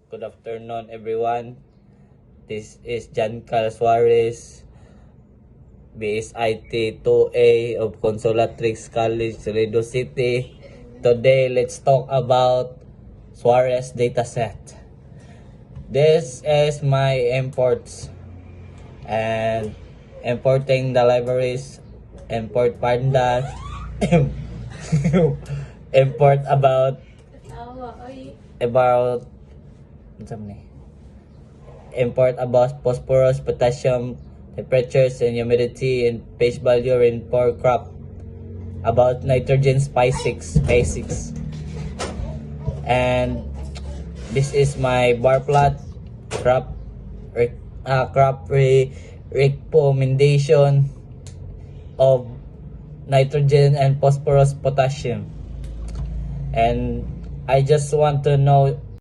Good afternoon, everyone. This is Jancal Suarez, BSIT 2A of Consolatrix College, Toledo City. Today, let's talk about Suarez dataset. This is my imports and importing the libraries, import pandas, import about import about phosphorus, potassium, temperatures and humidity and pH value in for crop, about nitrogen basics, and this is my bar plot, crop recommendation of nitrogen and phosphorus, potassium. And I just want to know